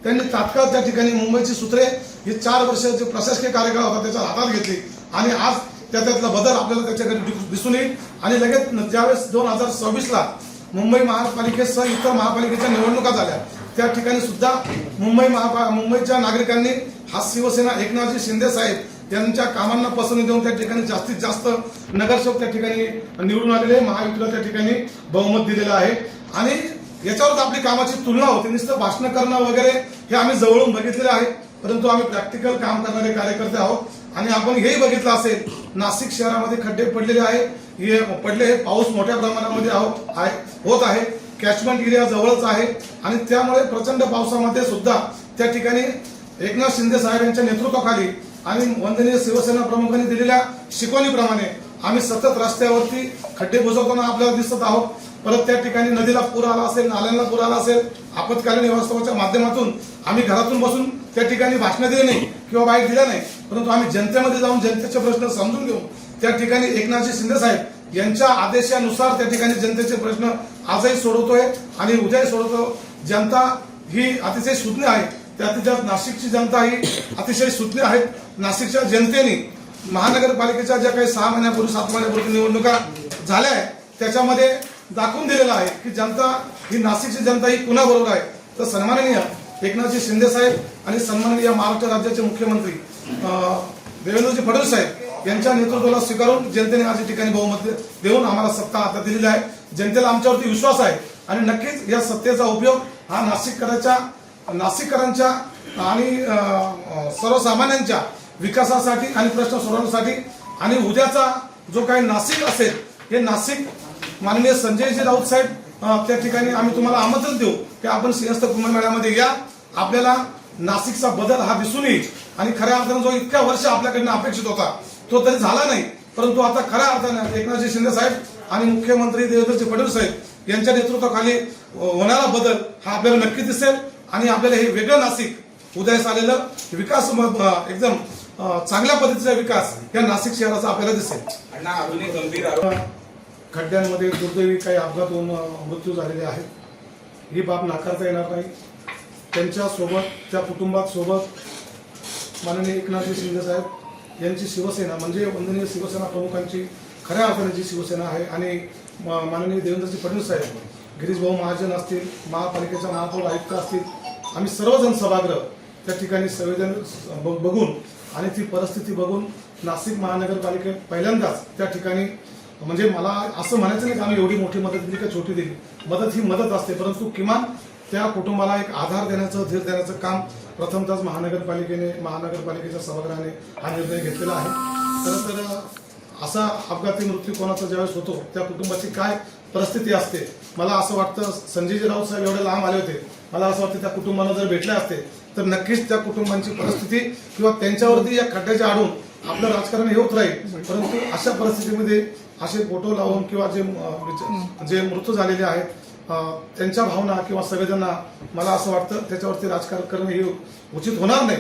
त्यांनी तात्काळ त्या ठिकाणी मुंबईची सूत्रे ही 4 वर्ष जे प्रशासकीय कार्यकाळ होता त्याच्या हातात घेतली आणि आज त्यातला बदल आपल्याला त्याच्याकडे दिसून येईल आणि लगेच ज्यावेळेस 2026ला मुंबई महापालिकेसह इतर महापालिकेच्या निवडणुका झाल्या त्या ठिकाणी सुद्धा मुंबईच्या नागरिकांनी हा शिवसेना एकनाथजी शिंदे साहेब यांच्या कामांना पसंती देऊन त्या ठिकाणी जास्तीत जास्त नगरसेवक त्या ठिकाणी निवडून आलेले, महायुतीला त्या ठिकाणी बहुमत दिलेलं आहे आणि याच्यावर आपली कामाची तुलना होते. नुसतं भाषण करणं वगैरे हे आम्ही जवळून बघितलेलं आहे, परंतु आम्ही प्रॅक्टिकल काम करणारे कार्यकर्ते आहोत आणि आपण हेही बघितलं असेल नाशिक शहरामध्ये खड्डे पडलेले आहे. हे पाऊस मोठ्या प्रमाणामध्ये होत आहे. कॅचमेंट एरिया जवळच आहे आणि त्यामुळे प्रचंड पावसामध्ये सुद्धा त्या ठिकाणी एकनाथ शिंदे साहेब यांच्या नेतृत्वाखाली आणि वंदनीय शिवसेना प्रमुखांनी दिलेल्या शिकवणीप्रमाणे आम्ही सतत रस्त्यावरती खड्डे बुजवताना आपल्याला दिसत आहोत. परत त्या ठिकाणी नदीला पूर आला असेल, नाल्यांना पूर आला असेल, आपत्कालीन व्यवस्थापनाच्या माध्यमातून आम्ही घरातून बसून त्या ठिकाणी भाषणं दिली नाही किंवा बाहेर दिल्या नाही, परंतु आम्ही जनतेमध्ये जाऊन जनतेचे प्रश्न समजून घेऊ. त्या ठिकाणी एकनाथजी शिंदे साहेब यांच्या आदेशानुसार त्या ठिकाणी जनतेचे प्रश्न आजही सोडवतोय आणि उद्याही सोडवतो. जनता ही अतिशय सुज्ञ आहे, त्यात नाशिकची जनता ही अतिशय सुज्ञ आहेत. नाशिकच्या जनतेने महानगरपालिकेच्या ज्या काही 6 महिन्यापूर्वी 7 महिन्यापूर्वी निवडणुका झाल्या आहेत त्याच्यामध्ये दाखवून दिलेलं आहे की जनता ही नाशिकची जनता ही कुणाबरोबर आहे. तर सन्माननीय एकनाथजी शिंदे साहेब आणि सन्माननीय महाराष्ट्र राज्याचे मुख्यमंत्री देवेंद्रजी फडणवीस साहेब यांच्या नेतृत्वाला स्वीकारून जनतेने आज या ठिकाणी बहुमत देऊन आम्हाला सत्ता हातात दिलेली आहे. जनतेला आमच्यावरती विश्वास आहे आणि नक्कीच या सत्तेचा उपयोग हा नाशिककरांच्या आणि सर्वसामान्यांच्या विकासासाठी आणि प्रश्न सोडवण्यासाठी आणि उद्याचा जो काही नाशिक असेल हे नाशिक माननीय संजयजी राऊत साहेब त्या ठिकाणी आम्ही तुम्हाला आमंत्रण देऊ की आपण सिंहस्थ कुंभमेळ्यामध्ये या. आपल्याला नाशिकचा बदल हा दिसून येईल आणि खऱ्या अर्थानं जो इतक्या वर्ष आपल्याकडनं अपेक्षित होता तो तरी झाला नाही, परंतु आता खऱ्या अर्थानं एकनाथजी शिंदे साहेब आणि मुख्यमंत्री देवेंद्रजी फडणवीस साहेब यांच्या नेतृत्वाखाली होणारा बदल हा आपल्याला नक्की दिसेल आणि आपल्याला हे वेगळं नाशिक उदयास आलेलं विकास एकदम चांगल्या पद्धतीचा विकास या नाशिक शहराचा आपल्याला दिसेल. खड्ड्यांमध्ये दुर्दैवी काही अपघात होऊन मृत्यू झालेले आहेत, ही बाब नाकारता येणार नाही. त्यांच्या सोबत त्या कुटुंबासोबत माननीय एकनाथजी शिंदे साहेब यांची शिवसेना म्हणजे वंदनीय शिवसेना प्रमुखांची खऱ्या अर्थाने जी शिवसेना आहे आणि माननीय देवेंद्रजी फडणवीस साहेब, गिरीश भाऊ महाजन असतील, महापालिकेच्या महापौर आयुक्त असतील, आम्ही सर्वजण सभागृह त्या ठिकाणी संवेदन बघून आणि ती परिस्थिती बघून नाशिक महानगरपालिकेत पहिल्यांदाच त्या ठिकाणी म्हणजे मला असं म्हणायचं नाही की आम्ही एवढी मोठी मदत दिली का छोटी दिली, मदत ही मदत असते, परंतु किमान त्या कुटुंबाला एक आधार देण्याचं, धीर देण्याचं काम प्रथमतःच महानगरपालिकेच्या सभागृहाने हा निर्णय घेतलेला आहे. खरं तर असा अपघाती मृत्यू कोणाचा ज्यावेळेस होतो त्या कुटुंबाची काय परिस्थिती असते, मला असं वाटतं संजयजी राऊत साहेब एवढे लांब आले होते, मला असं वाटतं त्या कुटुंबाला जर भेटले असते तर नक्कीच त्या कुटुंबांची परिस्थिती किंवा त्यांच्यावरती या खड्ड्याच्या आडून आपलं राजकारण हे होत राहील. परंतु अशा परिस्थितीमध्ये असे फोटो लावून किंवा जे मृत्यू झालेले आहेत त्यांच्या भावना किंवा संवेदना मला असं वाटतं त्याच्यावरती राजकारण करणं हे उचित होणार नाही.